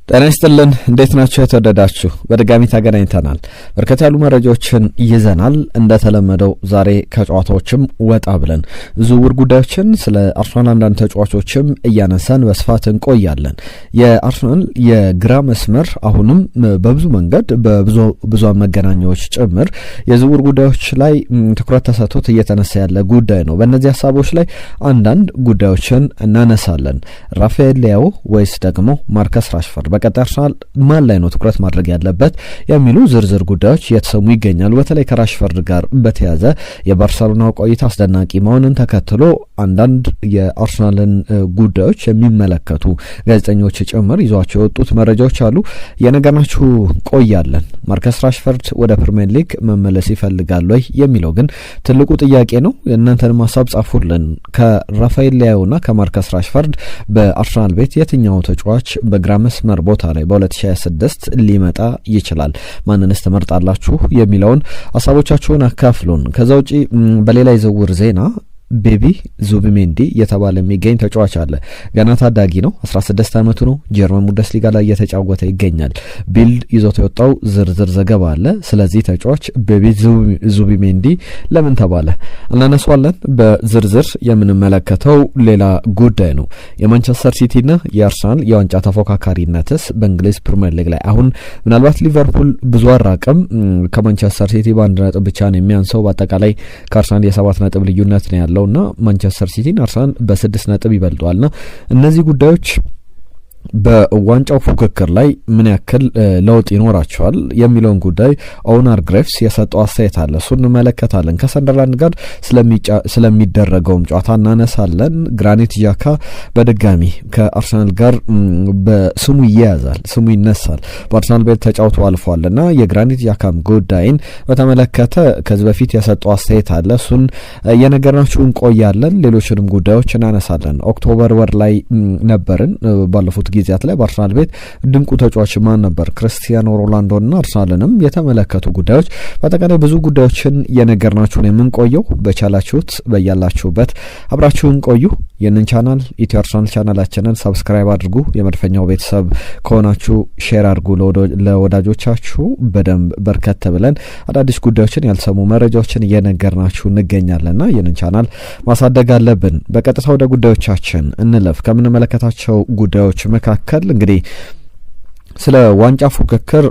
ጤና ይስጥልን እንዴት ናችሁ የተወደዳችሁ በድጋሚ ተገናኝተናል በርከት ያሉ መረጃዎችን ይዘናል እንደተለመደው ዛሬ ከጨዋታዎችም ወጣ ብለን ዝውውር ጉዳዮችን ስለ አርሰናል አንዳንድ ተጫዋቾችም እያነሳን በስፋት እንቆያለን የአርሰናል የግራ መስመር አሁንም በብዙ መንገድ በብዙ መገናኛዎች ጭምር የዝውውር ጉዳዮች ላይ ትኩረት ተሰጥቶት እየተነሳ ያለ ጉዳይ ነው በእነዚህ ሐሳቦች ላይ አንዳንድ ጉዳዮችን እናነሳለን ራፋኤል ሊያኦ ወይስ ደግሞ ማርከስ ራሽፎርድ በቀጣይ አርሰናል ማን ላይ ነው ትኩረት ማድረግ ያለበት የሚሉ ዝርዝር ጉዳዮች እየተሰሙ ይገኛሉ በተለይ ከራሽፎርድ ጋር በተያያዘ የባርሴሎናው ቆይታ አስደናቂ መሆኑን ተከትሎ አንዳንድ የአርሰናልን ጉዳዮች የሚመለከቱ ጋዜጠኞች ጭምር ይዟቸው የወጡት መረጃዎች አሉ የነገርናችሁ ቆያለን ማርከስ ራሽፎርድ ወደ ፕሪሚየር ሊግ መመለስ ይፈልጋል ወይ የሚለው ግን ትልቁ ጥያቄ ነው እናንተንም ሐሳብ ጻፉልን ከራፋኤል ሊያኦና ከማርከስ ራሽፎርድ በአርሰናል ቤት የትኛው ተጫዋች በግራ መስመር ቦታ ላይ በ2026 ሊመጣ ይችላል ማንንስ ተመርጣላችሁ የሚለውን ሐሳቦቻችሁን አካፍሉን ከዛ ውጪ በሌላ የዝውውር ዜና ቤቢ ዙቢሜንዲ የተባለ የሚገኝ ተጫዋች አለ ገና ታዳጊ ነው 16 ዓመቱ ነው ጀርመን ቡንደስሊጋ ላይ እየተጫወተ ይገኛል ቢልድ ይዞት የወጣው ዝርዝር ዘገባ አለ ስለዚህ ተጫዋች ቤቢ ዙቢሜንዲ ለምን ተባለ እናነሳዋለን በዝርዝር የምንመለከተው ሌላ ጉዳይ ነው የማንቸስተር ሲቲና የአርሰናል የዋንጫ ተፎካካሪነትስ በእንግሊዝ ፕሪሚየር ሊግ ላይ አሁን ምናልባት ሊቨርፑል ብዙ አራቀም ከማንቸስተር ሲቲ በአንድ ነጥብ ብቻ ነው የሚያንሰው በአጠቃላይ ከአርሰናል የ7 ነጥብ ልዩነት ነው ያለው እና ማንቸስተር ሲቲን አርሰናል በ6 ነጥብ ይበልጧልና እነዚህ ጉዳዮች በዋንጫው ፉክክር ላይ ምን ያክል ለውጥ ይኖራቸዋል የሚለውን ጉዳይ ኦውናር ግሬቭስ የሰጠው አስተያየት አለ እሱን እንመለከታለን ከሰንደርላንድ ጋር ስለሚደረገውም ጨዋታ እናነሳለን ግራኒት ዣካ በድጋሚ ከአርሰናል ጋር በስሙ ይያዛል ስሙ ይነሳል በአርሰናል ቤት ተጫውቶ አልፏልና የግራኒት ዣካም ጉዳይን በተመለከተ ከዚህ በፊት የሰጠው አስተያየት አለ እሱን የነገርናችሁ እንቆያለን ሌሎችንም ጉዳዮች እናነሳለን ኦክቶበር ወር ላይ ነበርን ባለፉት ጊዜያት ላይ በአርሰናል ቤት ድንቁ ተጫዋች ማን ነበር ክርስቲያኖ ሮናልዶና አርሰናልንም የተመለከቱ ጉዳዮች በአጠቃላይ ብዙ ጉዳዮችን የነገርናችሁን የምንቆየው በቻላችሁት በያላችሁበት አብራችሁን ቆዩ ይህንን ቻናል ኢትዮ አርሰናል ቻናላችንን ሰብስክራይብ አድርጉ የመድፈኛው ቤተሰብ ከሆናችሁ ሼር አድርጉ ለወዳጆቻችሁ በደንብ በርከት ብለን አዳዲስ ጉዳዮችን ያልሰሙ መረጃዎችን እየነገርናችሁ እንገኛለንና ይህንን ቻናል ማሳደግ አለብን በቀጥታ ወደ ጉዳዮቻችን እንለፍ ከምንመለከታቸው ጉዳዮች መካከል እንግዲህ ስለ ዋንጫ ፉክክር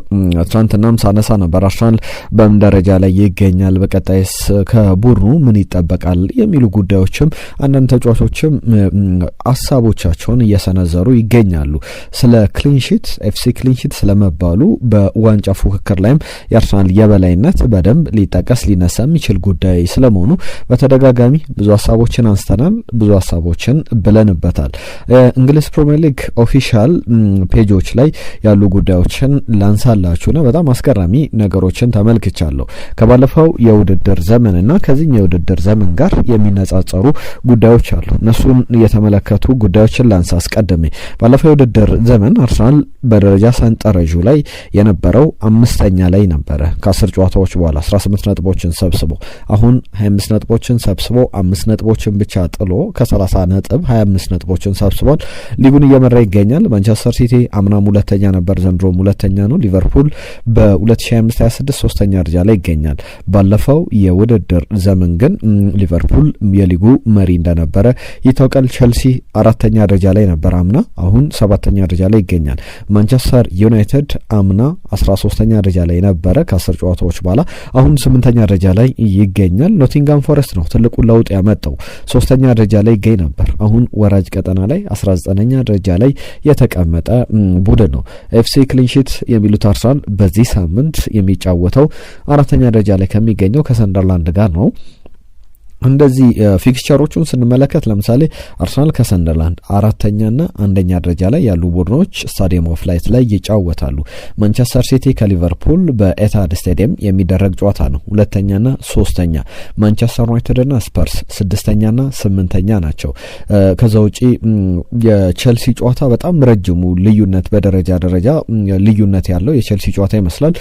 ትናንትናም ሳነሳ ነበር አርሰናል በምን ደረጃ ላይ ይገኛል በቀጣይስ ከቡድኑ ምን ይጠበቃል የሚሉ ጉዳዮችም አንዳንድ ተጫዋቾችም ሐሳቦቻቸውን እየሰነዘሩ ይገኛሉ ስለ ክሊንሺት ኤፍሲ ክሊንሺት ስለመባሉ በዋንጫ ፉክክር ላይም የአርሰናል የበላይነት በደንብ ሊጠቀስ ሊነሳ የሚችል ጉዳይ ስለመሆኑ በተደጋጋሚ ብዙ ሐሳቦችን አንስተናል ብዙ ሐሳቦችን ብለንበታል እንግሊዝ ፕሪሚየር ሊግ ኦፊሻል ፔጆች ላይ ያሉ ጉዳዮችን ላንሳላችሁና በጣም አስገራሚ ነገሮችን ተመልክቻለሁ ከባለፈው የውድድር ዘመንና ከዚህኛው የውድድር ዘመን ጋር የሚነጻጸሩ ጉዳዮች አሉ እነሱን የተመለከቱ ጉዳዮችን ላንሳ አስቀድሜ ባለፈው የውድድር ዘመን አርሰናል በደረጃ ሰንጠረዡ ላይ የነበረው 5ኛ ላይ ነበረ ከ10 ጨዋታዎች በኋላ 18 ነጥቦችን ሰብስቦ አሁን 25 ነጥቦችን ሰብስቦ 5 ነጥቦችን ብቻ ጥሎ ከ30 ነጥብ 25 ነጥቦችን ሰብስቧል ሊጉን እየመራ ይገኛል ማንቸስተር ሲቲ አምናም ሁለተኛ ነበር ዘንድሮም ሁለተኛ ነው ሊቨርፑል በ2025-26 ሶስተኛ ደረጃ ላይ ይገኛል ባለፈው የውድድር ዘመን ግን ሊቨርፑል የሊጉ መሪ እንደነበረ ይታወቃል ቸልሲ 4ኛ ደረጃ ላይ ነበር አምና አሁን 7ኛ ደረጃ ላይ ይገኛል ማንቸስተር ዩናይትድ አምና 13ኛ ደረጃ ላይ ነበረ ከ10 ጨዋታዎች በኋላ አሁን 8ኛ ደረጃ ላይ ይገኛል ኖቲንጋም ፎረስት ነው ትልቁ ለውጥ ያመጣው 3ኛ ደረጃ ላይ ይገኝ ነበር አሁን ወራጅ ቀጠና ላይ 19ኛ ደረጃ ላይ የተቀመጠ ቡድን ነው ኤፍሲ ክሊንሺት የሚሉት አርሰናል በዚህ ሳምንት የሚጫወተው 4ኛ ደረጃ ላይ ከሚገኘው ከሰንደርላንድ ጋር ነው እንደዚህ ፊክስቸሮቹን ስንመለከት ለምሳሌ አርሰናል ከሰንደርላንድ 4ኛና 1ኛ ደረጃ ላይ ያሉ ቡድኖች ስታዲየም ኦፍ ላይት ላይ ይጫወታሉ ማንቸስተር ሲቲ ከሊቨርፑል በኤታድ ስታዲየም የሚደረግ ጨዋታ ነው 2ኛና 3ኛ ማንቸስተር ዩናይትድና ስፐርስ 6ኛና 8ኛ ናቸው ከዛ ውጪ የቸልሲ ጨዋታ በጣም ረጅሙ ልዩነት በደረጃ ልዩነት ያለው የቸልሲ ጨዋታ ይመስላል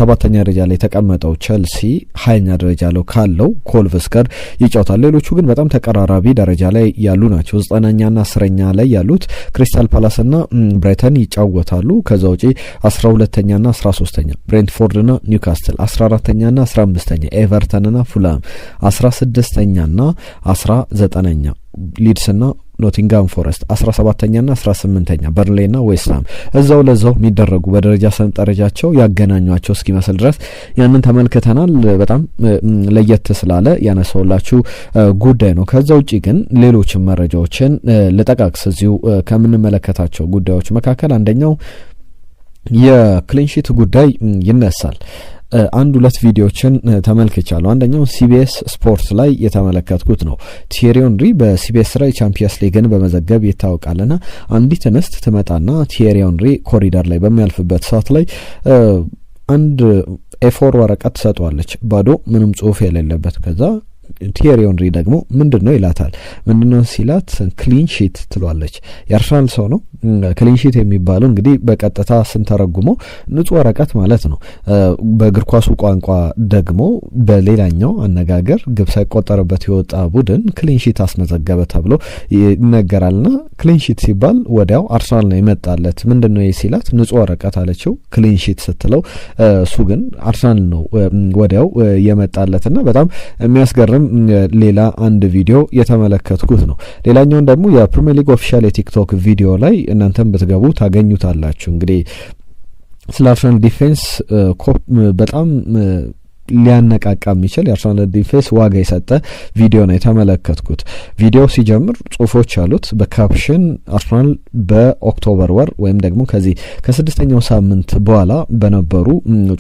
7ኛ ደረጃ ላይ የተቀመጠው ቸልሲ 20ኛ ደረጃ ላይ ካለው ኮልቭስ ጋር ይጫወታል። ሌሎቹ ግን በጣም ተቀራራቢ ደረጃ ላይ ያሉ ናቸው። 9ኛና 10ኛ ላይ ያሉት ክሪስታል ፓላስና ብራይተን ይጫወታሉ። ከዛ ውጪ 12ኛና 13ኛ ብሬንትፎርድና ኒውካስትል፣ 14ኛና 15ኛ ኤቨርተንና ፉላም፣ 16ኛና 19ኛ ሊድስና ኖቲንጋም ፎረስት፣ 17ኛና 18ኛ በርንሌይና ዌስትሃም እዛው ለዛው የሚደረጉ በደረጃ ሰንጠረጃቸው ያገናኟቸው እስኪመስል ድረስ ያንን ተመልክተናል። በጣም ለየት ስላለ ያነሳውላችሁ ጉዳይ ነው። ከዛ ውጪ ግን ሌሎችም መረጃዎችን ልጠቃቅስ። እዚሁ ከምንመለከታቸው ጉዳዮች መካከል አንደኛው የክሊንሺት ጉዳይ ይነሳል። 1-2 ቪዲዮችን ተመልክቻለሁ። አንደኛው ሲቢኤስ ስፖርት ላይ የተመለከትኩት ነው። ቲየሪ ሄንሪ በሲቢኤስ ላይ ቻምፒየንስ ሊግን በመዘገብ ይታወቃልና አንዲት እንስት ትመጣና ቲየሪ ሄንሪ ኮሪደር ላይ በሚያልፍበት ሰዓት ላይ አንድ ኤ4 ወረቀት ትሰጧለች፣ ባዶ ምንም ጽሁፍ የሌለበት። ከዛ ቲየሪ ሄንሪ ደግሞ ምንድነው ይላታል። ምንድነው ሲላት ክሊንሺት ትሏለች። የአርሰናል ሰው ነው። ክሊንሺት የሚባለው እንግዲህ በቀጥታ ስንተረጉመው ንጹህ ወረቀት ማለት ነው። በእግር ኳሱ ቋንቋ ደግሞ በሌላኛው አነጋገር ግብ ሳይቆጠርበት የወጣ ቡድን ክሊንሺት አስመዘገበ ተብሎ ይነገራልና ክሊንሺት ሲባል ወዲያው አርሰናል ነው የመጣለት። ምንድነው ሲላት ንጹህ ወረቀት አለችው። ክሊንሺት ስትለው እሱ ግን አርሰናል ነው ወዲያው የመጣለትና በጣም የሚያስገርም ሌላ አንድ ቪዲዮ የተመለከትኩት ነው። ሌላኛውን ደግሞ የፕሪሚየር ሊግ ኦፊሻል የቲክቶክ ቪዲዮ ላይ እናንተም ብትገቡ ታገኙታላችሁ። እንግዲህ ስለ አርሰናል ዲፌንስ በጣም ሊያነቃቃ የሚችል የአርሰናል ዲፌንስ ዋጋ የሰጠ ቪዲዮ ነው የተመለከትኩት። ቪዲዮ ሲጀምር ጽሁፎች አሉት በካፕሽን አርሰናል በኦክቶበር ወር ወይም ደግሞ ከዚህ ከ6ኛው ሳምንት በኋላ በነበሩ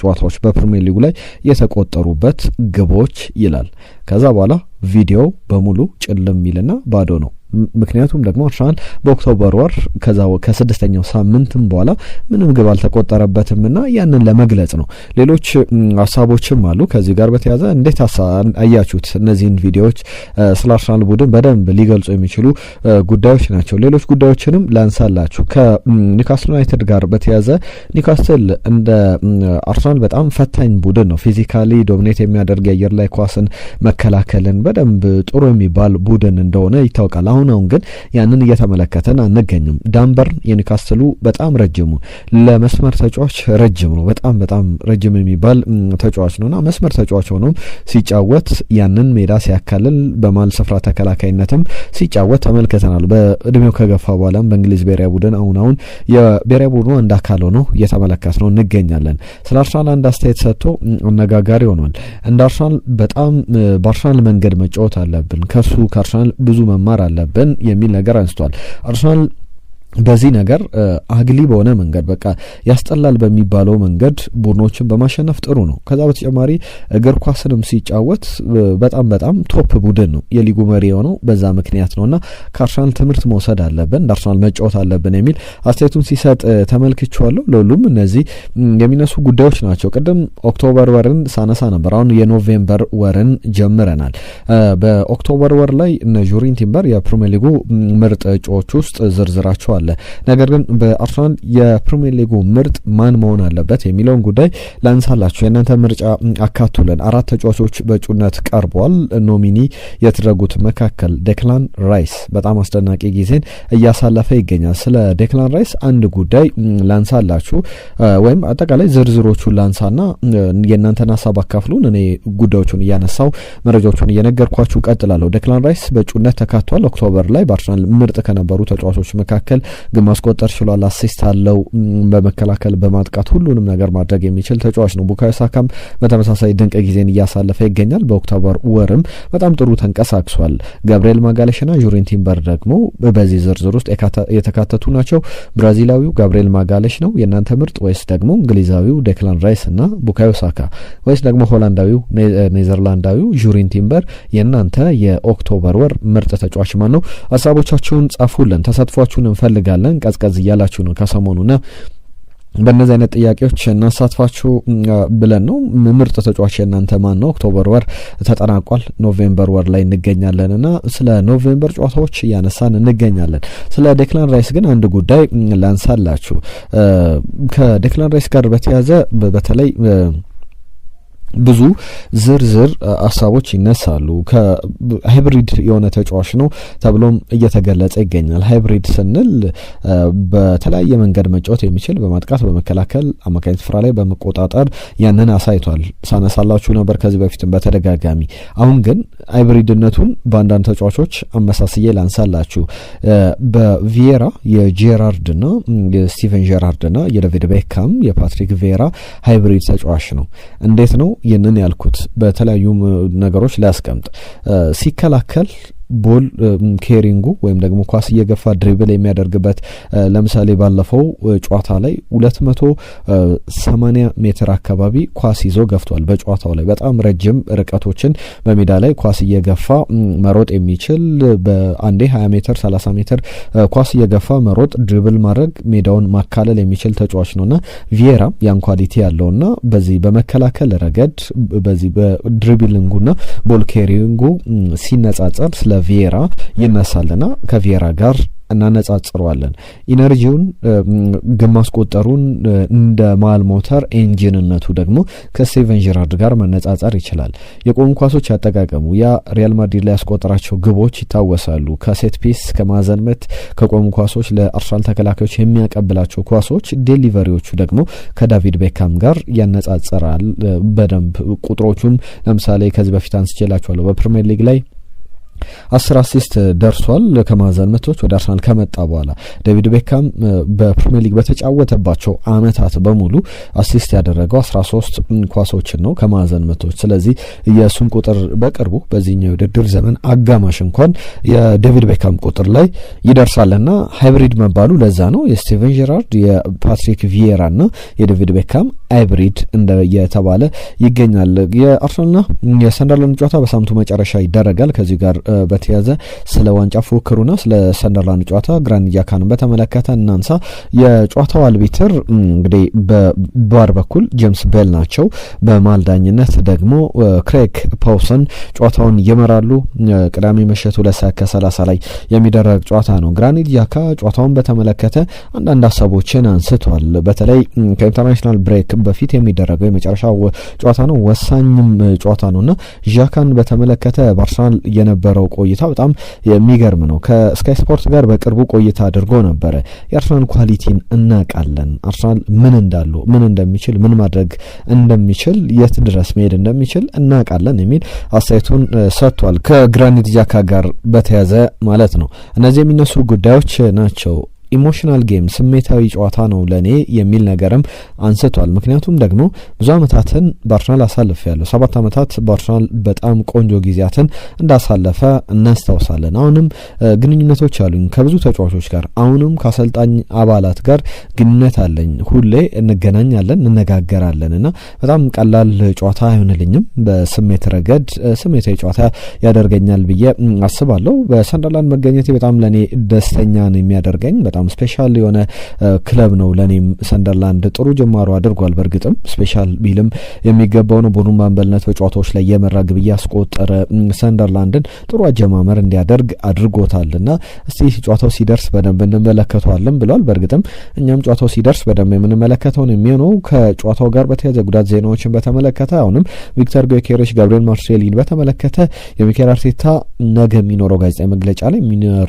ጨዋታዎች በፕሪሚየር ሊጉ ላይ የተቆጠሩበት ግቦች ይላል። ከዛ በኋላ ቪዲዮ በሙሉ ጭልም ሚልና ባዶ ነው። ምክንያቱም ደግሞ አርሰናል በኦክቶበር ወር ከ6ኛው ሳምንትም በኋላ ምንም ግብ አልተቆጠረበትምና ያንን ለመግለጽ ነው። ሌሎች ሀሳቦችም አሉ ከዚህ ጋር በተያያዘ። እንዴት አያችሁት? እነዚህን ቪዲዮዎች ስለ አርሰናል ቡድን በደንብ ሊገልጹ የሚችሉ ጉዳዮች ናቸው። ሌሎች ጉዳዮችንም ላንሳላችሁ። ከኒውካስትል ዩናይትድ ጋር በተያያዘ ኒውካስትል እንደ አርሰናል በጣም ፈታኝ ቡድን ነው። ፊዚካሊ ዶሚኔት የሚያደርግ የአየር ላይ ኳስን መከላከልን በደንብ ጥሩ የሚባል ቡድን እንደሆነ ይታወቃል። አሁን ግን ያንን እየተመለከተን አንገኝም። ዳንበርን የኒውካስትሉ በጣም ረጅሙ ለመስመር ተጫዋች ረጅም ነው። በጣም ረጅም የሚባል ተጫዋች ነውና መስመር ተጫዋች ሆኖም ሲጫወት ያንን ሜዳ ሲያካልል በማል ስፍራ ተከላካይነትም ሲጫወት ተመልክተናል። በእድሜው ከገፋ በኋላም በእንግሊዝ ብሔራዊ ቡድን አሁን የብሔራዊ ቡድኑ አንድ አካል ሆኖ እየተመለከት ነው እንገኛለን። ስለ አርሰናል አንድ አስተያየት ሰጥቶ አነጋጋሪ ሆኗል። እንደ አርሰናል በጣም በአርሰናል መንገድ መጫወት አለብን፣ ከአርሰናል ብዙ መማር አለብን የሚል ነገር አንስቷል። አርሰናል በዚህ ነገር አግሊ በሆነ መንገድ በቃ ያስጠላል በሚባለው መንገድ ቡድኖችን በማሸነፍ ጥሩ ነው። ከዛ በተጨማሪ እግር ኳስንም ሲጫወት በጣም ቶፕ ቡድን ነው። የሊጉ መሪ የሆነው በዛ ምክንያት ነውና ከአርሰናል ትምህርት መውሰድ አለብን፣ እንደ አርሰናል መጫወት አለብን የሚል አስተያየቱን ሲሰጥ ተመልክቼዋለሁ። ለሁሉም እነዚህ የሚነሱ ጉዳዮች ናቸው። ቅድም ኦክቶበር ወርን ሳነሳ ነበር። አሁን የኖቬምበር ወርን ጀምረናል። በኦክቶበር ወር ላይ እነ ጁሪን ቲምበር የፕሪሚየር ሊጉ ምርጥ እጩዎች ውስጥ ዝርዝራቸው ነገር ግን በአርሰናል የፕሪሚየር ሊጉ ምርጥ ማን መሆን አለበት የሚለውን ጉዳይ ላንሳላችሁ። የእናንተ ምርጫ አካቱልን። 4 ተጫዋቾች በእጩነት ቀርበዋል። ኖሚኒ የተደረጉት መካከል ዴክላን ራይስ በጣም አስደናቂ ጊዜን እያሳለፈ ይገኛል። ስለ ዴክላን ራይስ አንድ ጉዳይ ላንሳላችሁ፣ ወይም አጠቃላይ ዝርዝሮቹን ላንሳና የእናንተን ሀሳብ አካፍሉን። እኔ ጉዳዮቹን እያነሳው መረጃዎቹን እየነገርኳችሁ ቀጥላለሁ። ዴክላን ራይስ በእጩነት ተካቷል። ኦክቶበር ላይ በአርሰናል ምርጥ ከነበሩ ተጫዋቾች መካከል ግን ማስቆጠር ችሏል። አሲስት አለው። በመከላከል በማጥቃት ሁሉንም ነገር ማድረግ የሚችል ተጫዋች ነው። ቡካዮ ሳካም በተመሳሳይ ድንቅ ጊዜን እያሳለፈ ይገኛል። በኦክቶበር ወርም በጣም ጥሩ ተንቀሳቅሷል። ጋብሪኤል ማጋሌሽና ጁሪን ቲምበር ደግሞ በዚህ ዝርዝር ውስጥ የተካተቱ ናቸው። ብራዚላዊው ጋብሪኤል ማጋሌሽ ነው የእናንተ ምርጥ ወይስ ደግሞ እንግሊዛዊው ዴክላን ራይስ እና ቡካዮ ሳካ ወይስ ደግሞ ሆላንዳዊው ኔዘርላንዳዊው ጁሪን ቲምበር የእናንተ የኦክቶበር ወር ምርጥ ተጫዋች ማን ነው? ሀሳቦቻችሁን ጻፉልን። ተሳትፏችሁን እንፈልጋለን። ቀዝቀዝ እያላችሁ ነው ከሰሞኑና በእነዚህ አይነት ጥያቄዎች እናሳትፋችሁ ብለን ነው። ምርጥ ተጫዋች የእናንተ ማን ነው? ኦክቶበር ወር ተጠናቋል። ኖቬምበር ወር ላይ እንገኛለንና ስለ ኖቬምበር ጨዋታዎች እያነሳን እንገኛለን። ስለ ዴክላን ራይስ ግን አንድ ጉዳይ ላንሳላችሁ። ከዴክላን ራይስ ጋር በተያያዘ በተለይ ብዙ ዝርዝር ሀሳቦች ይነሳሉ። ከሃይብሪድ የሆነ ተጫዋች ነው ተብሎም እየተገለጸ ይገኛል። ሃይብሪድ ስንል በተለያየ መንገድ መጫወት የሚችል በማጥቃት በመከላከል አማካኝ ስፍራ ላይ በመቆጣጠር ያንን አሳይቷል። ሳነሳላችሁ ነበር ከዚህ በፊትም በተደጋጋሚ። አሁን ግን ሃይብሪድነቱን በአንዳንድ ተጫዋቾች አመሳስዬ ላንሳላችሁ። በቪዬራ የጄራርድና የስቲቨን ጄራርድና የዴቪድ ቤካም የፓትሪክ ቪዬራ ሃይብሪድ ተጫዋች ነው። እንዴት ነው ይህንን ያልኩት? በተለያዩ ነገሮች ሊያስቀምጥ ሲከላከል ቦል ኬሪንጉ ወይም ደግሞ ኳስ እየገፋ ድሪብል የሚያደርግበት ለምሳሌ ባለፈው ጨዋታ ላይ 280 ሜትር አካባቢ ኳስ ይዞ ገፍቷል። በጨዋታው ላይ በጣም ረጅም ርቀቶችን በሜዳ ላይ ኳስ እየገፋ መሮጥ የሚችል በአንዴ 20 ሜትር 30 ሜትር ኳስ እየገፋ መሮጥ ድሪብል ማድረግ ሜዳውን ማካለል የሚችል ተጫዋች ነውና ቪዬራ ያን ኳሊቲ ያለውና በዚህ በመከላከል ረገድ በዚህ በድሪብሊንጉና ቦል ኬሪንጉ ሲነጻጸር ስለ ቪዬራ ይነሳልና ከቪዬራ ጋር እናነጻጽረዋለን። ኢነርጂውን ግብ ማስቆጠሩን እንደ መሃል ሞተር ኢንጂንነቱ ደግሞ ከስቲቨን ጄራርድ ጋር መነጻጸር ይችላል። የቆሙ ኳሶች ያጠቃቀሙ ያ ሪያል ማድሪድ ላይ ያስቆጠራቸው ግቦች ይታወሳሉ። ከሴት ፒስ ከማዕዘን ምት ከቆሙ ኳሶች ለአርሰናል ተከላካዮች የሚያቀብላቸው ኳሶች ዴሊቨሪዎቹ ደግሞ ከዳቪድ ቤካም ጋር ያነጻጽራል በደንብ ቁጥሮቹም ለምሳሌ ከዚህ በፊት አንስቼላችኋለሁ በፕሪሚየር ሊግ ላይ 10 አሲስት ደርሷል ከማዕዘን ምቶች ወደ አርሰናል ከመጣ በኋላ። ዴቪድ ቤካም በፕሪሚየር ሊግ በተጫወተባቸው አመታት በሙሉ አሲስት ያደረገው 13 ኳሶችን ነው ከማዕዘን ምቶች። ስለዚህ የእሱን ቁጥር በቅርቡ በዚህኛው የውድድር ዘመን አጋማሽ እንኳን የዴቪድ ቤካም ቁጥር ላይ ይደርሳልና ሃይብሪድ መባሉ ለዛ ነው። የስቲቨን ጄራርድ የፓትሪክ ቪዬራና የዴቪድ ቤካም ሃይብሪድ እንደየተባለ ይገኛል። የአርሰናልና የሰንደርላንድ ጨዋታ በሳምንቱ መጨረሻ ይደረጋል። ከዚህ ጋር በተያዘ ስለ ዋንጫ ፉክክሩና ስለ ሰንደርላንድ ጨዋታ ግራኒት ጃካን በተመለከተ እናንሳ። የጨዋታው አልቢትር እንግዲህ በባር በኩል ጄምስ ቤል ናቸው። በማልዳኝነት ደግሞ ክሬግ ፓውሰን ጨዋታውን ይመራሉ። ቅዳሜ ምሽት 2:30 ላይ የሚደረግ ጨዋታ ነው። ግራኒት ጃካ ጨዋታውን በተመለከተ አንዳንድ ሀሳቦችን አንስቷል። በተለይ ከኢንተርናሽናል ብሬክ በፊት የሚደረገው የመጨረሻው ጨዋታ ነው፣ ወሳኝም ጨዋታ ነውና ጃካን በተመለከተ በአርሰናል የነበረው ቆይታ በጣም የሚገርም ነው። ከስካይ ስፖርት ጋር በቅርቡ ቆይታ አድርጎ ነበረ። የአርሰናል ኳሊቲን እናውቃለን፣ አርሰናል ምን እንዳለው ምን እንደሚችል ምን ማድረግ እንደሚችል የት ድረስ መሄድ እንደሚችል እናውቃለን የሚል አስተያየቱን ሰጥቷል። ከግራኒት ጃካ ጋር በተያዘ ማለት ነው። እነዚህ የሚነሱ ጉዳዮች ናቸው። ኢሞሽናል ጌም ስሜታዊ ጨዋታ ነው ለኔ የሚል ነገርም አንስቷል። ምክንያቱም ደግሞ ብዙ አመታትን በአርሰናል አሳልፍ ያለው 7 አመታት በአርሰናል በጣም ቆንጆ ጊዜያትን እንዳሳለፈ እናስታውሳለን። አሁንም ግንኙነቶች አሉኝ ከብዙ ተጫዋቾች ጋር፣ አሁንም ከአሰልጣኝ አባላት ጋር ግንኙነት አለኝ። ሁሌ እንገናኛለን እንነጋገራለን እና በጣም ቀላል ጨዋታ አይሆንልኝም። በስሜት ረገድ ስሜታዊ ጨዋታ ያደርገኛል ብዬ አስባለሁ። በሰንደርላንድ መገኘቴ በጣም ለኔ ደስተኛ ነው የሚያደርገኝ። በጣም ስፔሻል የሆነ ክለብ ነው ለኔም። ሰንደርላንድ ጥሩ ጅማሮ አድርጓል። በእርግጥም ስፔሻል ቢልም የሚገባው ነው። ቡድኑን በአምበልነት በጨዋታዎች ላይ የመራ ግብ ያስቆጠረ ሰንደርላንድን ጥሩ አጀማመር እንዲያደርግ አድርጎታልና እስቲ ጨዋታው ሲደርስ በደንብ እንመለከተዋለን ብሏል። በእርግጥም እኛም ጨዋታው ሲደርስ በደንብ የምንመለከተው ነው የሚሆነው። ከጨዋታው ጋር በተያያዘ ጉዳት ዜናዎችን በተመለከተ አሁንም ቪክተር ጊዮኬሬሽ ጋብሪኤል ማርሴሊን በተመለከተ የሚኬል አርቴታ ነገ የሚኖረው ጋዜጣዊ መግለጫ ላይ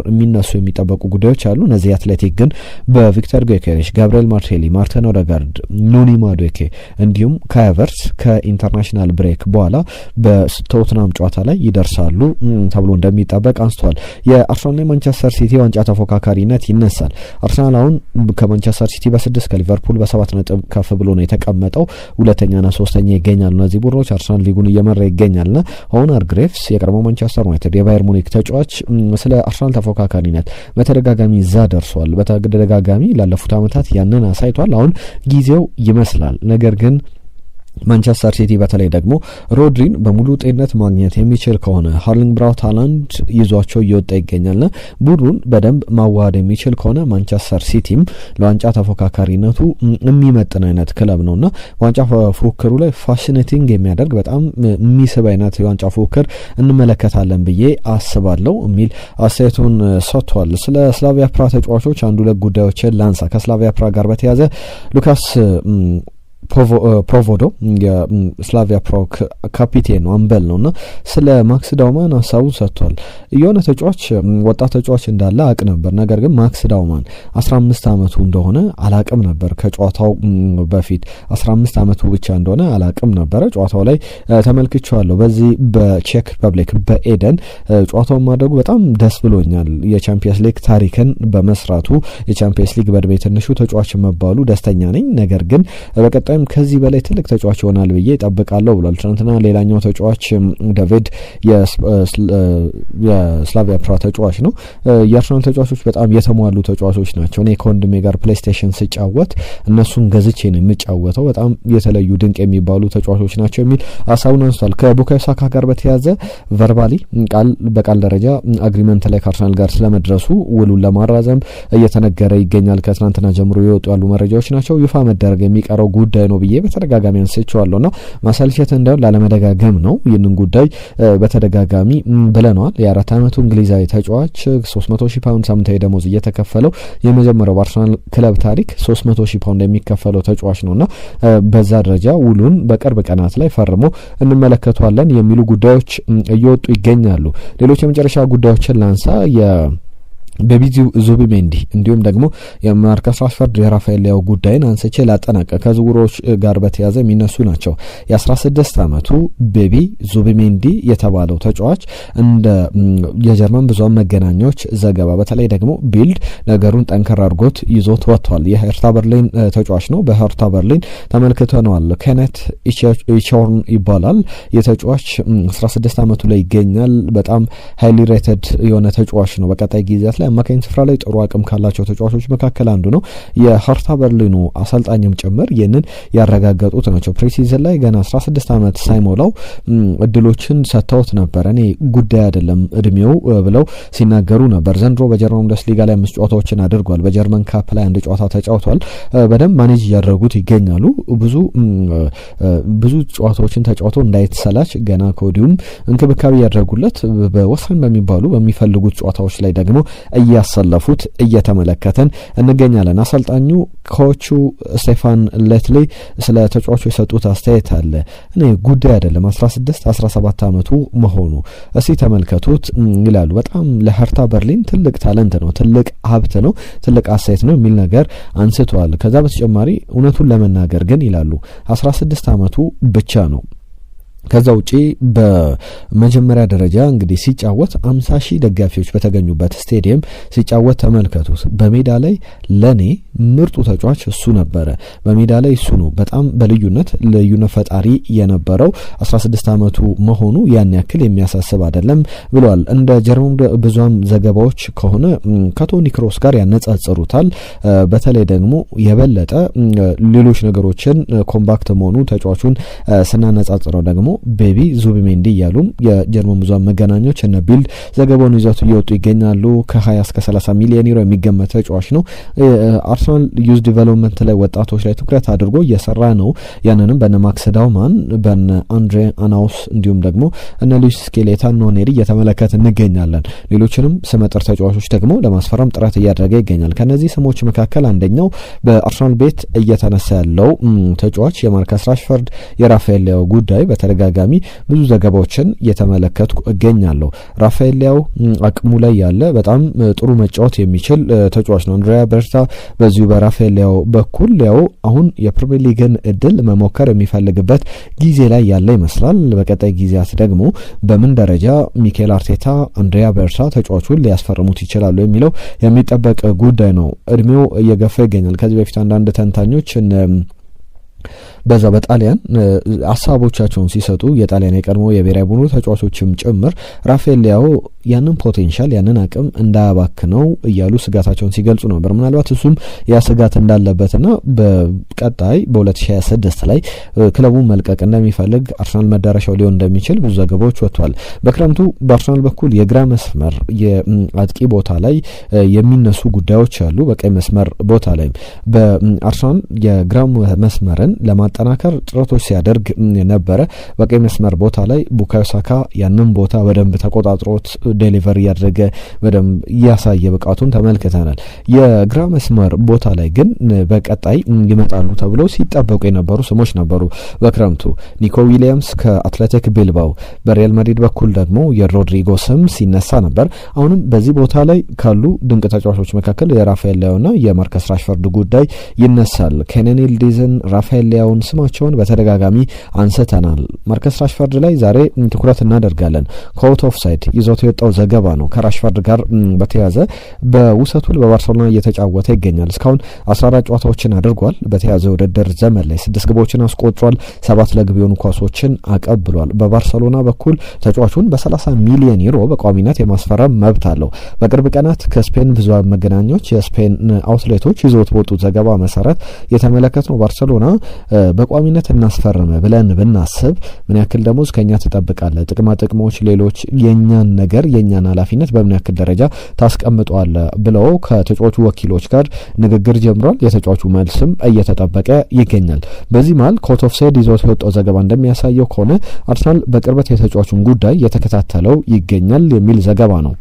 የሚነሱ የሚጠበቁ ጉዳዮች አሉ። እነዚህ አትሌቲክ ግን በቪክተር ጊዮኬሬሽ፣ ጋብሪኤል ማርሴሊ፣ ማርቲን ኦዴጋርድ፣ ኑኒ ማዱዌኬ እንዲሁም ካይ ሃቨርትዝ ከኢንተርናሽናል ብሬክ በኋላ በቶትናም ጨዋታ ላይ ይደርሳሉ ተብሎ እንደሚጠበቅ አንስተዋል። የአርሰናልና የማንቸስተር ሲቲ ዋንጫ ተፎካካሪነት ይነሳል። አርሰናል አሁን ከማንቸስተር ሲቲ በ6 ከሊቨርፑል በ7 ነጥብ ከፍ ብሎ ነው የተቀመጠው። ሁለተኛና ሶስተኛ ይገኛሉ እነዚህ ቡድኖች። አርሰናል ሊጉን እየመራ ይገኛልና ኦነር ግሬቭስ የቀድሞ ማንቸስተር ዩናይትድ የባየር ሙኒክ ተጫዋች ስለ አርሰናል ተፎካካሪነት በተደጋጋሚ ደርሷል። በተደጋጋሚ ላለፉት አመታት ያንን አሳይቷል። አሁን ጊዜው ይመስላል። ነገር ግን ማንቸስተር ሲቲ በተለይ ደግሞ ሮድሪን በሙሉ ጤንነት ማግኘት የሚችል ከሆነ ሃርሊንግ ብራውት ሃላንድ ይዟቸው እየወጣ ይገኛልና ቡድኑን በደንብ ማዋሃድ የሚችል ከሆነ ማንቸስተር ሲቲም ለዋንጫ ተፎካካሪነቱ የሚመጥን አይነት ክለብ ነውና ዋንጫ ፉክክሩ ላይ ፋሲኔቲንግ የሚያደርግ በጣም የሚስብ አይነት የዋንጫ ፉክክር እንመለከታለን ብዬ አስባለሁ የሚል አስተያየቱን ሰጥቷል። ስለ ስላቪያ ፕራ ተጫዋቾች አንድ ሁለት ጉዳዮችን ላንሳ። ከስላቪያ ፕራ ጋር በተያያዘ ሉካስ ፕሮቮዶ የስላቪያ ፕራግ ካፒቴን ነው፣ አምበል ነውና ስለ ማክስ ዳውማን ሀሳቡን ሰጥቷል። የሆነ ተጫዋች ወጣት ተጫዋች እንዳለ አቅ ነበር፣ ነገር ግን ማክስ ዳውማን 15 ዓመቱ እንደሆነ አላቅም ነበር። ከጨዋታው በፊት 15 ዓመቱ ብቻ እንደሆነ አላቅም ነበረ። ጨዋታው ላይ ተመልክቼዋለሁ። በዚህ በቼክ ሪፐብሊክ በኤደን ጨዋታውን ማድረጉ በጣም ደስ ብሎኛል። የቻምፒየንስ ሊግ ታሪክን በመስራቱ የቻምፒየንስ ሊግ በእድሜ ትንሹ ተጫዋች መባሉ ደስተኛ ነኝ። ነገር ግን በቀጣይም ከዚህ በላይ ትልቅ ተጫዋች ይሆናል ብዬ እጠብቃለሁ ብሏል። ትናንትና ሌላኛው ተጫዋች ዴቪድ የስላቪያ ፕራግ ተጫዋች ነው። የአርሰናል ተጫዋቾች በጣም የተሟሉ ተጫዋቾች ናቸው። እኔ ከወንድሜ ጋር ፕሌይስቴሽን ስጫወት እነሱን ገዝቼ ነው የምጫወተው። በጣም የተለዩ ድንቅ የሚባሉ ተጫዋቾች ናቸው የሚል ሀሳቡን አንስቷል። ከቡካዮ ሳካ ጋር በተያያዘ ቨርባሊ ቃል በቃል ደረጃ አግሪመንት ላይ ከአርሰናል ጋር ስለመድረሱ ውሉን ለማራዘም እየተነገረ ይገኛል። ከትናንትና ጀምሮ የወጡ ያሉ መረጃዎች ናቸው። ይፋ መደረግ የሚቀረው ጉዳይ ነው ብዬ በተደጋጋሚ አንስቼዋለሁና ማሰልቸት እንዳይሆን ላለመደጋገም ነው ይህንን ጉዳይ በተደጋጋሚ ብለነዋል። የ4 ዓመቱ እንግሊዛዊ ተጫዋች 300,000 ፓውንድ ሳምንታዊ ደሞዝ እየተከፈለው የመጀመሪያው በአርሰናል ክለብ ታሪክ 300,000 ፓውንድ የሚከፈለው ተጫዋች ነውና በዛ ደረጃ ውሉን በቅርብ ቀናት ላይ ፈርሞ እንመለከቷለን የሚሉ ጉዳዮች እየወጡ ይገኛሉ። ሌሎች የመጨረሻ ጉዳዮችን ላንሳ። ቤቢ ዙቢሜንዲ እንዲሁም ደግሞ የማርከስ ራሽፎርድ የራፋኤል ሊያው ጉዳይን አንስቼ ላጠናቀቅ ከዝውውሮች ጋር በተያያዘ የሚነሱ ናቸው። የ16 ዓመቱ ቤቢ ዙቢሜንዲ የተባለው ተጫዋች እንደ የጀርመን ብዙሃን መገናኛዎች ዘገባ በተለይ ደግሞ ቢልድ ነገሩን ጠንከር አድርጎት ይዞት ወጥቷል። የሄርታ በርሊን ተጫዋች ነው። በሄርታ በርሊን ተመልክተነዋል። ኬኔት ኢቾርን ይባላል። የተጫዋች 16 ዓመቱ ላይ ይገኛል። በጣም ሃይሊ ሬትድ የሆነ ተጫዋች ነው። በቀጣይ ጊዜያት አማካኝ ስፍራ ላይ ጥሩ አቅም ካላቸው ተጫዋቾች መካከል አንዱ ነው። የሄርታ በርሊኑ አሰልጣኝም ጭምር ይህንን ያረጋገጡት ናቸው። ፕሪሲዝን ላይ ገና 16 ዓመት ሳይሞላው እድሎችን ሰጥተውት ነበር። እኔ ጉዳይ አይደለም እድሜው ብለው ሲናገሩ ነበር። ዘንድሮ በጀርመን ቡንደስሊጋ ላይ 5 ጨዋታዎችን አድርጓል። በጀርመን ካፕ ላይ 1 ጨዋታ ተጫውቷል። በደንብ ማኔጅ እያደረጉት ይገኛሉ። ብዙ ጨዋታዎችን ተጫውቶ እንዳይተሰላች ገና ከወዲሁም እንክብካቤ ያደረጉለት በወሳኝ በሚፈልጉት ጨዋታዎች ላይ ደግሞ እያሰለፉት እየተመለከተን እንገኛለን። አሰልጣኙ ኮቹ ስቴፋን ሌትሊ ስለ ተጫዋቹ የሰጡት አስተያየት አለ። እኔ ጉዳይ አይደለም 16-17 ዓመቱ መሆኑ እስቲ ተመልከቱት ይላሉ። በጣም ለሄርታ በርሊን ትልቅ ታለንት ነው፣ ትልቅ ሀብት ነው፣ ትልቅ አስተያየት ነው የሚል ነገር አንስተዋል። ከዛ በተጨማሪ እውነቱን ለመናገር ግን ይላሉ 16 ዓመቱ ብቻ ነው። ከዛ ውጪ በመጀመሪያ ደረጃ እንግዲህ ሲጫወት 50,000 ደጋፊዎች በተገኙበት ስቴዲየም ሲጫወት ተመልከቱት። በሜዳ ላይ ለኔ ምርጡ ተጫዋች እሱ ነበረ። በሜዳ ላይ እሱ ነው በጣም በልዩነት ፈጣሪ የነበረው። 16 ዓመቱ መሆኑ ያን ያክል የሚያሳስብ አይደለም ብለዋል። እንደ ጀርመን ብዙሃን ዘገባዎች ከሆነ ከቶኒ ክሮስ ጋር ያነጻጽሩታል። በተለይ ደግሞ የበለጠ ሌሎች ነገሮችን ኮምፓክት መሆኑ ተጫዋቹን ስናነጻጽረው ደግሞ ቤቢ ዙቢሜንዲ እያሉም የጀርመን ብዙሃን መገናኞች እነ ቢልድ ዘገባውን ይዘቱ እየወጡ ይገኛሉ። ከ20 እስከ 30 ሚሊዮን ዩሮ የሚገመት ተጫዋች ነው። አርሰናል ዩዝ ዲቨሎፕመንት ላይ ወጣቶች ላይ ትኩረት አድርጎ እየሰራ ነው። ያንንም በነ ማክስ ዳውማን በነ አንድሬ አናውስ እንዲሁም ደግሞ እነ ሉዊስ ስኬሌታ ኖኔሪ እየተመለከት እንገኛለን። ሌሎችንም ስመጥር ተጫዋቾች ደግሞ ለማስፈረም ጥረት እያደረገ ይገኛል። ከነዚህ ስሞች መካከል አንደኛው በአርሰናል ቤት እየተነሳ ያለው ተጫዋች የማርከስ ራሽፎርድ የራፋኤል ሊያው ጉዳይ በተደጋጋሚ ብዙ ዘገባዎችን እየተመለከትኩ እገኛለሁ። ራፋኤል ሊያው አቅሙ ላይ ያለ በጣም ጥሩ መጫወት የሚችል ተጫዋች ነው። አንድሪያ በርታ በዚሁ በራፋኤል ሊያው በኩል ሊያው አሁን የፕሪሚየር ሊግን እድል መሞከር የሚፈልግበት ጊዜ ላይ ያለ ይመስላል። በቀጣይ ጊዜያት ደግሞ በምን ደረጃ ሚኬል አርቴታ አንድሪያ በርታ ተጫዋቹን ሊያስፈርሙት ይችላሉ የሚለው የሚጠበቅ ጉዳይ ነው። እድሜው እየገፋ ይገኛል። ከዚህ በፊት አንዳንድ ተንታኞች በዛ በጣሊያን ሀሳቦቻቸውን ሲሰጡ የጣሊያን የቀድሞ የብሔራዊ ቡድኑ ተጫዋቾችም ጭምር ራፋኤል ሊያው ያንን ፖቴንሻል ያንን አቅም እንዳያባክነው እያሉ ስጋታቸውን ሲገልጹ ነበር። ምናልባት እሱም ያ ስጋት እንዳለበትና በቀጣይ በ2026 ላይ ክለቡን መልቀቅ እንደሚፈልግ አርሰናል መዳረሻው ሊሆን እንደሚችል ብዙ ዘገባዎች ወጥቷል። በክረምቱ በአርሰናል በኩል የግራ መስመር የአጥቂ ቦታ ላይ የሚነሱ ጉዳዮች አሉ። በቀይ መስመር ቦታ ላይ በአርሰናል የግራ መስመርን ለማጠናከር ለማጠናከር ጥረቶች ሲያደርግ ነበረ። በቀኝ መስመር ቦታ ላይ ቡካዮ ሳካ ያንን ቦታ በደንብ ተቆጣጥሮት ዴሊቨሪ ያደረገ በደንብ ያሳየ ብቃቱን ተመልክተናል። የግራ መስመር ቦታ ላይ ግን በቀጣይ ይመጣሉ ተብለው ሲጠበቁ የነበሩ ስሞች ነበሩ። በክረምቱ ኒኮ ዊሊያምስ ከአትሌቲክ ቢልባው፣ በሪያል ማድሪድ በኩል ደግሞ የሮድሪጎ ስም ሲነሳ ነበር። አሁንም በዚህ ቦታ ላይ ካሉ ድንቅ ተጫዋቾች መካከል የራፋኤል ሊያውና የማርከስ ራሽፈርድ ጉዳይ ይነሳል። ኬነን ይልዲዝን፣ ራፋኤል ሊያውን ስማቸውን በተደጋጋሚ አንስተናል። ማርከስ ራሽፈርድ ላይ ዛሬ ትኩረት እናደርጋለን። ከአውት ኦፍ ሳይድ ይዞት የወጣው ዘገባ ነው። ከራሽፈርድ ጋር በተያዘ በውሰቱ በባርሴሎና እየተጫወተ ይገኛል። እስካሁን 14 ጨዋታዎችን አድርጓል። በተያዘ ውድድር ዘመን ላይ 6 ግቦችን አስቆጥሯል። 7 ለግብ የሆኑ ኳሶችን አቀብሏል። በባርሴሎና በኩል ተጫዋቹን በ30 ሚሊዮን ዩሮ በቋሚነት የማስፈረም መብት አለው። በቅርብ ቀናት ከስፔን ብዙሃን መገናኛዎች የስፔን አውትሌቶች ይዞት በወጡት ዘገባ መሰረት የተመለከትነው ባርሴሎና በቋሚነት እናስፈርም ብለን ብናስብ ምን ያክል ደሞዝ ከኛ ትጠብቃለህ? ጥቅማ ጥቅሞች፣ ሌሎች የኛን ነገር የኛን ኃላፊነት በምን ያክል ደረጃ ታስቀምጧል ብለው ከተጫዋቹ ወኪሎች ጋር ንግግር ጀምሯል። የተጫዋቹ መልስም እየተጠበቀ ይገኛል። በዚህ መሃል ከአውት ኦፍ ሳይድ ይዞት የወጣው ዘገባ እንደሚያሳየው ከሆነ አርሰናል በቅርበት የተጫዋቹን ጉዳይ እየተከታተለው ይገኛል የሚል ዘገባ ነው።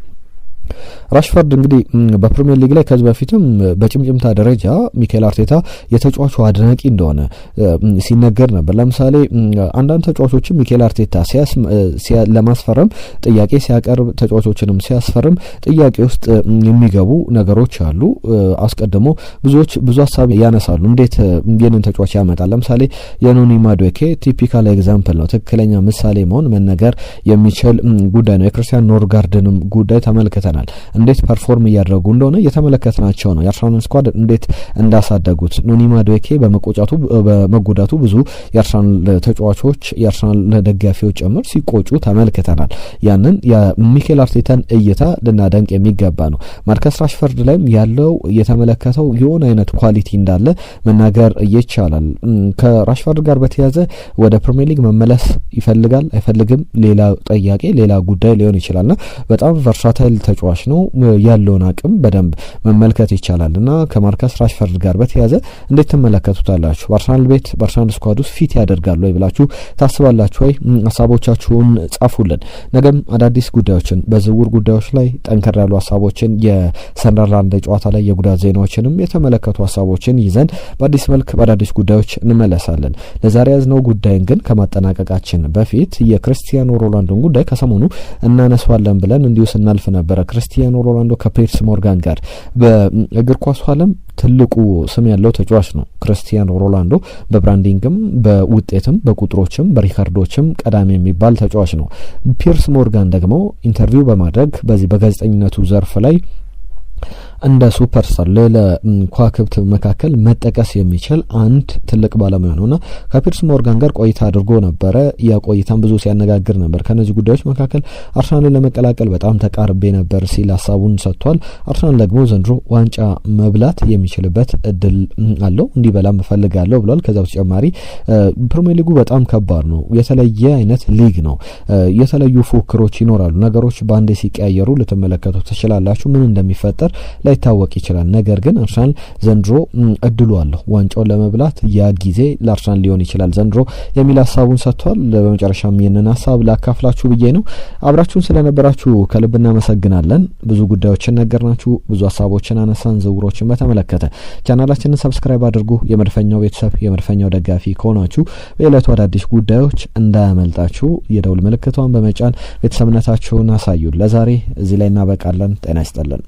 ራሽፈርድ እንግዲህ በፕሪሚየር ሊግ ላይ ከዚህ በፊትም በጭምጭምታ ደረጃ ሚካኤል አርቴታ የተጫዋቹ አድናቂ እንደሆነ ሲነገር ነበር። ለምሳሌ አንዳንድ ተጫዋቾችም ሚካኤል አርቴታ ለማስፈረም ጥያቄ ሲያቀርብ፣ ተጫዋቾችንም ሲያስፈርም ጥያቄ ውስጥ የሚገቡ ነገሮች አሉ። አስቀድሞ ብዙዎች ብዙ ሀሳብ ያነሳሉ። እንዴት ይህንን ተጫዋች ያመጣል? ለምሳሌ የኖኒ ማዱዌኬ ቲፒካል ኤግዛምፕል ነው። ትክክለኛ ምሳሌ መሆን መነገር የሚችል ጉዳይ ነው። የክርስቲያን ኖርጋርድንም ጉዳይ ተመልክተናል። እንዴት ፐርፎርም እያደረጉ እንደሆነ የተመለከትናቸው ነው። የአርሰናል ስኳድ እንዴት እንዳሳደጉት። ኖኒ ማዱዌኬ በመጎዳቱ ብዙ የአርሰናል ተጫዋቾች የአርሰናል ደጋፊዎች ጭምር ሲቆጩ ተመልክተናል። ያንን የሚኬል አርቴታን እይታ ልናደንቅ የሚገባ ነው። ማርከስ ራሽፈርድ ላይም ያለው የተመለከተው የሆነ አይነት ኳሊቲ እንዳለ መናገር ይቻላል። ከራሽፈርድ ጋር በተያያዘ ወደ ፕሪሚየር ሊግ መመለስ ይፈልጋል አይፈልግም ሌላ ጥያቄ ሌላ ጉዳይ ሊሆን ይችላልና በጣም ቨርሳታይል ተጫዋች ነው። ያለውን አቅም በደንብ መመልከት ይቻላል እና ከማርከስ ራሽፈርድ ጋር በተያያዘ እንዴት ትመለከቱታላችሁ? በአርሰናል ቤት በአርሰናል ስኳድ ውስጥ ፊት ያደርጋሉ ወይ ብላችሁ ታስባላችሁ ወይ? ሀሳቦቻችሁን ጻፉልን። ነገም አዳዲስ ጉዳዮችን በዝውውር ጉዳዮች ላይ ጠንከር ያሉ ሀሳቦችን የሰንደርላንድ ጨዋታ ላይ የጉዳት ዜናዎችንም የተመለከቱ ሀሳቦችን ይዘን በአዲስ መልክ በአዳዲስ ጉዳዮች እንመለሳለን። ለዛሬ ያዝነው ጉዳይን ግን ከማጠናቀቃችን በፊት የክርስቲያኖ ሮናልዶን ጉዳይ ከሰሞኑ እናነሳዋለን ብለን እንዲሁ ስናልፍ ነበረ። ክርስቲያኖ ሮናልዶ ከፒርስ ሞርጋን ጋር በእግር ኳሱ ዓለም ትልቁ ስም ያለው ተጫዋች ነው። ክርስቲያኖ ሮናልዶ በብራንዲንግም በውጤትም በቁጥሮችም በሪካርዶችም ቀዳሚ የሚባል ተጫዋች ነው። ፒርስ ሞርጋን ደግሞ ኢንተርቪው በማድረግ በዚህ በጋዜጠኝነቱ ዘርፍ ላይ እንደ ሱፐርስታር ለከዋክብት መካከል መጠቀስ የሚችል አንድ ትልቅ ባለሙያ ነውና ከፒርስ ሞርጋን ጋር ቆይታ አድርጎ ነበረ። ያ ቆይታም ብዙ ሲያነጋግር ነበር። ከነዚህ ጉዳዮች መካከል አርሰናልን ለመቀላቀል በጣም ተቃርቤ ነበር ሲል ሀሳቡን ሰጥቷል። አርሰናል ደግሞ ዘንድሮ ዋንጫ መብላት የሚችልበት እድል አለው፣ እንዲበላም እፈልጋለሁ ብሏል። ከዛ በተጨማሪ ፕሪሚየር ሊጉ በጣም ከባድ ነው። የተለየ አይነት ሊግ ነው። የተለዩ ፉክክሮች ይኖራሉ። ነገሮች በአንዴ ሲቀያየሩ ልትመለከቱ ትችላላችሁ። ምን እንደሚፈጠር ላይታወቅ ይችላል። ነገር ግን አርሰናል ዘንድሮ እድሉ አለው ዋንጫውን ለመብላት። ያ ጊዜ ለአርሰናል ሊሆን ይችላል ዘንድሮ የሚል ሀሳቡን ሰጥቷል። በመጨረሻም ይህንን ሀሳብ ላካፍላችሁ ብዬ ነው። አብራችሁን ስለነበራችሁ ከልብ እናመሰግናለን። ብዙ ጉዳዮችን ነገርናችሁ፣ ብዙ ሀሳቦችን አነሳን። ዝውውሮችን በተመለከተ ቻናላችንን ሰብስክራይብ አድርጉ። የመድፈኛው ቤተሰብ የመድፈኛው ደጋፊ ከሆናችሁ በዕለቱ አዳዲስ ጉዳዮች እንዳያመልጣችሁ የደውል ምልክቷን በመጫን ቤተሰብነታችሁን አሳዩን። ለዛሬ እዚህ ላይ እናበቃለን። ጤና ይስጥልን።